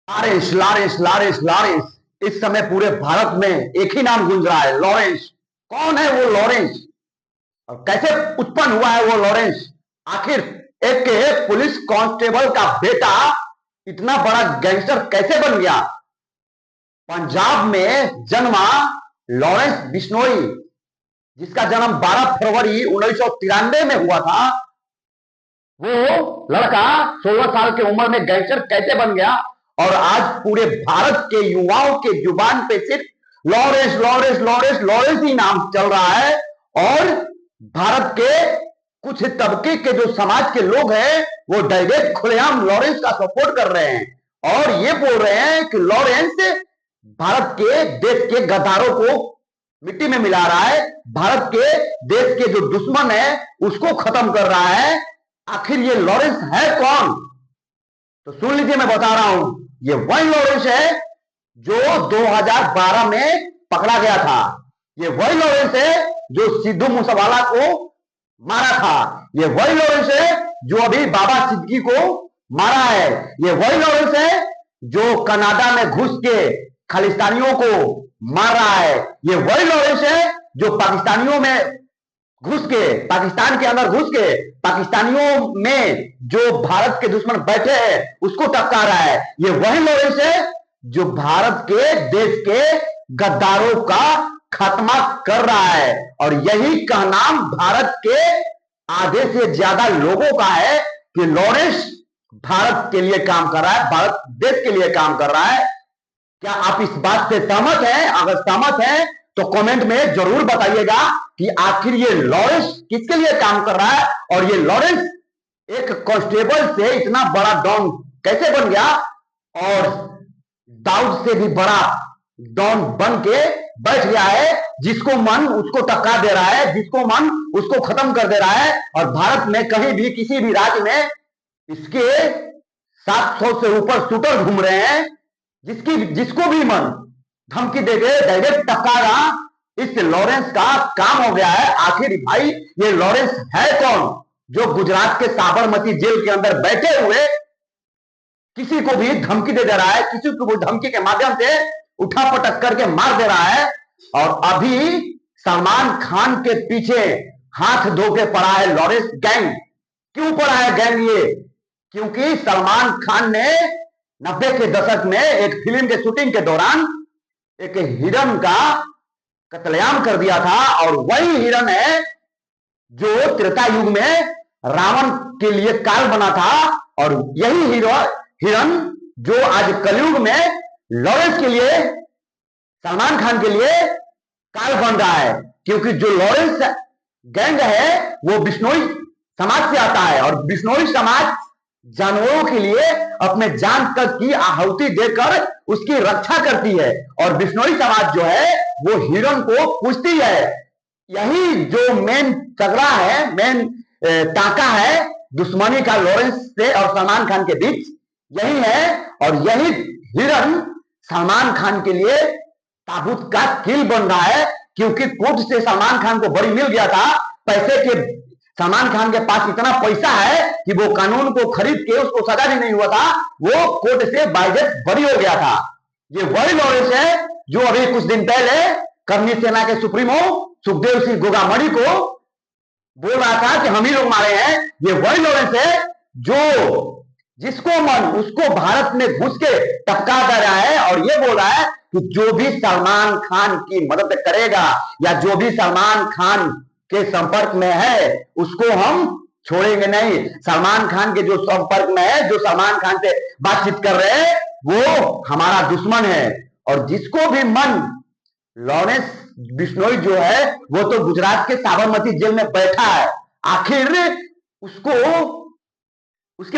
Lawrence Lawrence Lawrence Lawrence. इस समय पूरे भारत में एक ही नाम गूंज रहा है, लॉरेंस। कौन है वो लॉरेंस और कैसे उत्पन्न हुआ है वो लॉरेंस? आखिर एक पुलिस कांस्टेबल का बेटा इतना बड़ा गैंगस्टर कैसे बन गया? पंजाब में जन्मा लॉरेंस बिश्नोई, जिसका जन्म 12 फरवरी 1993 में हुआ था, वो लड़का 16 साल की उम्र में गैंगस्टर कैसे बन गया? और आज पूरे भारत के युवाओं के जुबान पे सिर्फ लॉरेंस लॉरेंस लॉरेंस लॉरेंस ही नाम चल रहा है। और भारत के कुछ तबके के जो समाज के लोग हैं वो डायरेक्ट खुलेआम लॉरेंस का सपोर्ट कर रहे हैं और ये बोल रहे हैं कि लॉरेंस भारत के देश के गद्दारों को मिट्टी में मिला रहा है, भारत के देश के जो दुश्मन है उसको खत्म कर रहा है। आखिर ये लॉरेंस है कौन? तो सुन लीजिए, मैं बता रहा हूं। ये वही लॉरेंस है जो 2012 में पकड़ा गया था। ये वही लॉरेंस है जो सिद्धू मूसेवाला को मारा था। ये वही लॉरेंस है जो अभी बाबा सिद्दीकी को मारा है। ये वही लॉरेंस है जो कनाडा में घुस के खालिस्तानियों को मार रहा है। ये वही लॉरेंस है जो पाकिस्तानियों में घुस के, पाकिस्तान के अंदर घुस के पाकिस्तानियों में जो भारत के दुश्मन बैठे हैं उसको टपका रहा है। ये वही लॉरेंस है जो भारत के देश के गद्दारों का खात्मा कर रहा है। और यही कहनाम भारत के आधे से ज्यादा लोगों का है कि लॉरेंस भारत के लिए काम कर रहा है, भारत देश के लिए काम कर रहा है। क्या आप इस बात से सहमत हैं? अगर सहमत हैं तो कमेंट में जरूर बताइएगा कि आखिर ये लॉरेंस किसके लिए काम कर रहा है और ये लॉरेंस एक कांस्टेबल से इतना बड़ा डॉन कैसे बन गया और दाऊद से भी बड़ा डॉन बन के बैठ गया है। जिसको मन उसको टपका दे रहा है, जिसको मन उसको खत्म कर दे रहा है। और भारत में कहीं भी किसी भी राज्य में इसके 700 से ऊपर शूटर घूम रहे हैं। जिसको भी मन धमकी दे के डायरेक्ट टपका रहा। इस लॉरेंस का काम हो गया है। आखिर भाई ये लॉरेंस है कौन जो गुजरात के साबरमती जेल के अंदर बैठे हुए किसी को भी धमकी दे रहा है, किसी को भी धमकी के माध्यम से उठा पटक करके मार दे रहा है। और अभी सलमान खान के पीछे हाथ धो के पड़ा है लॉरेंस गैंग। क्यों पड़ा है गैंग ये? क्योंकि सलमान खान ने 90 के दशक में एक फिल्म के शूटिंग के दौरान एक हिरन का कत्लेआम कर दिया था। और वही हिरन है जो त्रेता युग में रावण के लिए काल बना था। और यही हिरन जो आज कलयुग में लॉरेंस के लिए, सलमान खान के लिए काल बन रहा है। क्योंकि जो लॉरेंस गैंग है वो बिश्नोई समाज से आता है और बिश्नोई समाज जानवरों के लिए अपने जान तक की आहुति देकर उसकी रक्षा करती है। और बिश्नोई समाज जो है वो हिरन को पूजती है। यही जो मेन तगड़ा है, मेन टाका है दुश्मनी का लॉरेंस से और सलमान खान के बीच, यही है। और यही हिरन सलमान खान के लिए ताबूत का किल बन रहा है। क्योंकि कोर्ट से सलमान खान को बरी मिल गया था। पैसे के सलमान खान के पास इतना पैसा है कि वो कानून को खरीद के, उसको सजा भी नहीं हुआ था, वो कोर्ट से बाइज्जत बरी हो गया था। ये वही लॉरेंस है जो अभी कुछ दिन पहले करनी सेना के सुप्रीमो सुखदेव सिंह गोगामड़ी को बोल रहा था कि हम ही लोग मारे हैं। ये वही लॉरेंस है जो जिसको मन उसको भारत में घुस के टपका दे रहा है और ये बोल रहा है कि जो भी सलमान खान की मदद करेगा या जो भी सलमान खान के संपर्क में है उसको हम छोड़ेंगे नहीं। सलमान खान के जो संपर्क में है, जो सलमान खान से बातचीत कर रहे हैं, वो हमारा दुश्मन है। और जिसको भी मन, लॉरेंस बिश्नोई जो है वो तो गुजरात के साबरमती जेल में बैठा है। आखिर उसके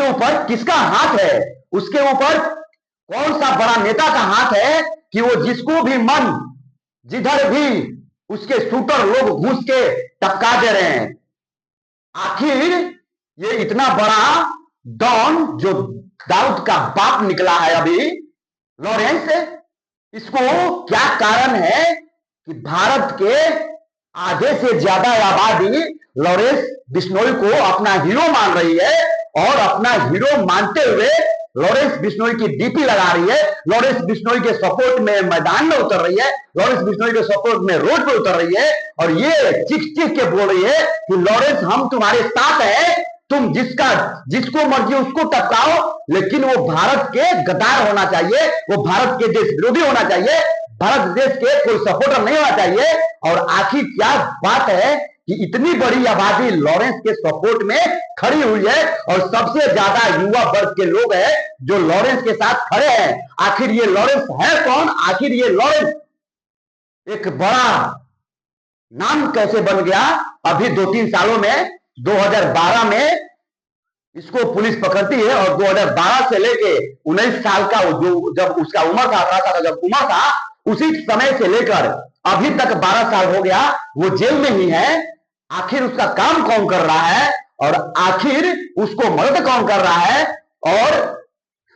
ऊपर किसका हाथ है? उसके ऊपर कौन सा बड़ा नेता का हाथ है कि वो जिसको भी मन, जिधर भी उसके शूटर लोग घुस के टपका दे रहे हैं? आखिर ये इतना बड़ा डॉन जो दाऊद का बाप निकला है अभी लॉरेंस, इसको क्या कारण है कि भारत के आधे से ज्यादा आबादी लॉरेंस बिश्नोई को अपना हीरो मान रही है और अपना हीरो मानते हुए लॉरेंस बिश्नोई की डीपी लगा रही है, लॉरेंस बिश्नोई के सपोर्ट में मैदान में उतर रही है, लॉरेंस बिश्नोई के सपोर्ट में रोड पे उतर रही है और ये चीख चीख के बोल रही है कि लॉरेंस हम तुम्हारे साथ है, तुम जिसको मर्जी उसको टपकाओ, लेकिन वो भारत के गद्दार होना चाहिए, वो भारत के देश विरोधी होना चाहिए, भारत देश के कोई सपोर्टर नहीं होना चाहिए। और आखिर क्या बात है कि इतनी बड़ी आबादी लॉरेंस के सपोर्ट में खड़ी हुई है और सबसे ज्यादा युवा वर्ग के लोग हैं जो लॉरेंस के साथ खड़े हैं। आखिर ये लॉरेंस है कौन? आखिर ये लॉरेंस एक बड़ा नाम कैसे बन गया? अभी 2-3 सालों में 2012 में इसको पुलिस पकड़ती है और 2012 से लेके 19 साल का जो जब उसका उम्र था, 18 साल का जब उम्र था, उसी समय से लेकर अभी तक 12 साल हो गया वो जेल में ही है। आखिर उसका काम कौन कर रहा है और आखिर उसको मदद कौन कर रहा है और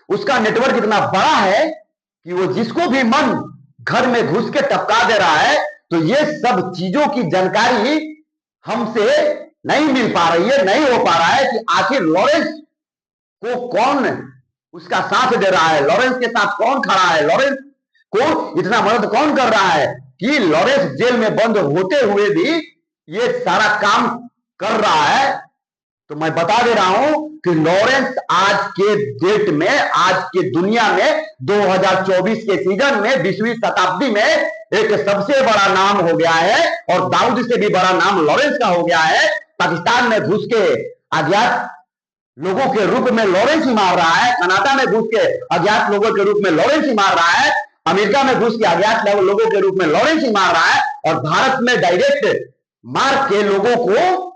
उसका नेटवर्क इतना बड़ा है कि वो जिसको भी मन घर में घुस के टपका दे रहा है। तो ये सब चीजों की जानकारी हमसे नहीं मिल पा रही है, नहीं हो पा रहा है कि आखिर लॉरेंस को कौन उसका साथ दे रहा है, लॉरेंस के साथ कौन खड़ा है, लॉरेंस को इतना मदद कौन कर रहा है कि लॉरेंस जेल में बंद होते हुए भी ये सारा काम कर रहा है। तो मैं बता दे रहा हूं कि लॉरेंस आज के डेट में, आज के दुनिया में 2024 के सीजन में 20वीं शताब्दी में एक सबसे बड़ा नाम हो गया है और दाऊद से भी बड़ा नाम लॉरेंस का हो गया है। पाकिस्तान में घुस के अज्ञात लोगों के रूप में लॉरेंस ही मार रहा है, कनाडा में घुस के अज्ञात लोगों के रूप में लॉरेंस ही मार रहा है, अमेरिका में घुस के अज्ञात लोगों के रूप में लॉरेंस ही मार रहा है और भारत में डायरेक्ट मार के लोगों को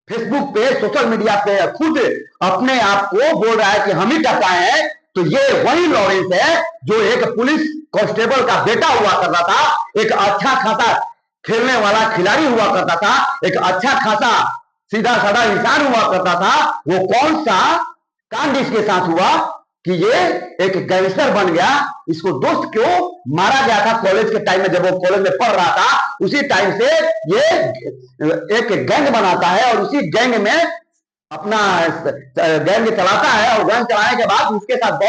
फेसबुक पे, सोशल मीडिया पे खुद अपने आप को बोल रहा है कि हम ही टपकाए हैं। तो ये वही लॉरेंस है जो एक पुलिस कांस्टेबल का बेटा हुआ करता था, एक अच्छा खासा खेलने वाला खिलाड़ी हुआ करता था, एक अच्छा खासा सीधा साधा इंसान हुआ करता था। वो कौन सा कांड इसके साथ हुआ कि ये एक गैंगस्टर बन गया? इसको दोस्त क्यों मारा गया था कॉलेज के टाइम में, जब वो कॉलेज में पढ़ रहा था उसी टाइम से ये एक गैंग बनाता है और उसी गैंग में अपना गैंग चलाता है और गैंग चलाने के बाद उसके साथ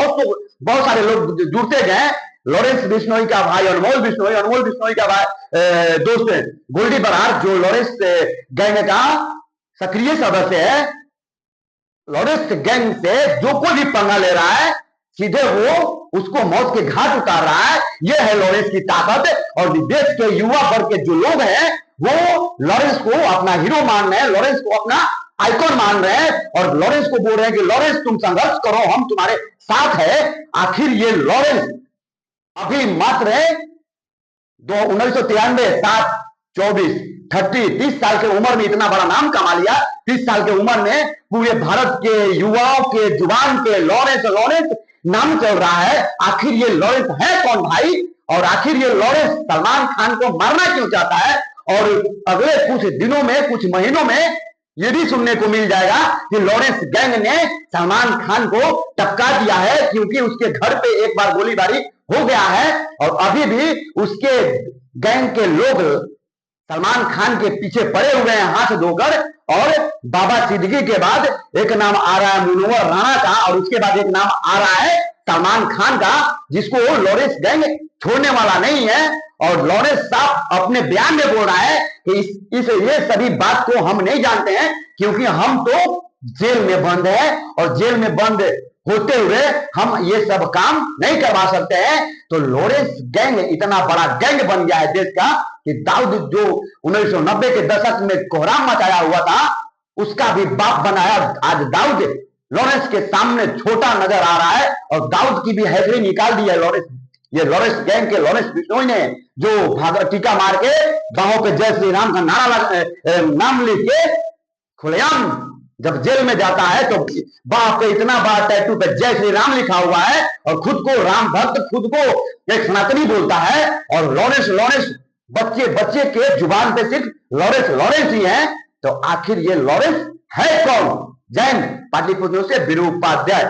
बहुत सारे लोग जुड़ते गए। लॉरेंस बिश्नोई का भाई अनमोल बिश्नोई का भाई दोस्त गोल्डी बरार जो लॉरेंस गैंग का सक्रिय सदस्य है, लॉरेंस गैंग से जो कोई भी पंगा ले रहा है सीधे वो उसको मौत के घाट उतार रहा है। ये है लॉरेंस की ताकत। और देश के युवा वर्ग के जो लोग हैं वो लॉरेंस को अपना हीरो मान रहे हैं, लॉरेंस को अपना आइकॉन मान रहे हैं और लॉरेंस को बोल रहे हैं कि लॉरेंस तुम संघर्ष करो, हम तुम्हारे साथ है। आखिर ये लॉरेंस अभी मात्र 1993 7 24 30 साल के उम्र में इतना बड़ा नाम कमा लिया। 30 साल के उम्र में पूरे भारत के युवाओं के जुबान पे लॉरेंस नाम चल रहा है। आखिर ये लॉरेंस है कौन भाई? और आखिर ये लॉरेंस सलमान खान को मारना क्यों चाहता है? और अगले कुछ दिनों में, कुछ महीनों में ये भी सुनने को मिल जाएगा कि लॉरेंस गैंग ने सलमान खान को टपका दिया है क्योंकि उसके घर पे एक बार गोलीबारी हो गया है और अभी भी उसके गैंग के लोग सलमान खान के पीछे पड़े हुए हैं हाथ धोकर। और बाबा सिद्दीकी के बाद एक नाम आ रहा है मुनव्वर राणा का और उसके बाद एक नाम आ रहा है सलमान खान का, जिसको लॉरेंस गैंग छोड़ने वाला नहीं है। और लॉरेंस साहब अपने बयान में बोल रहा है कि ये सभी बात को हम नहीं जानते हैं क्योंकि हम तो जेल में बंद है और जेल में बंद होते हुए हम ये सब काम नहीं करवा सकते हैं। तो लॉरेंस गैंग इतना बड़ा गैंग बन गया है देश का कि दाऊद जो 1990 के दशक में कोहराम मचाया हुआ था उसका भी बाप बनाया। आज दाऊद लॉरेंस के सामने छोटा नजर आ रहा है और दाऊद की भी हैदरी निकाल दी है लॉरेंस। ये लॉरेंस गैंग के लॉरेंस बिश्नोई ने जो टीका मार के बाहों पे जय श्री राम का नाम लिख के खुलेआम जब जेल में जाता है तो बाप पे इतना बड़ा टैटू पे जय श्री राम लिखा हुआ है और खुद को राम भक्त, खुद को एक सनातनी बोलता है। और लॉरेंस बच्चे के जुबान पे सिर्फ लॉरेंस ही है। तो आखिर ये लॉरेंस है कौन? जैन पाटलिपुत्र से वीरू उपाध्याय।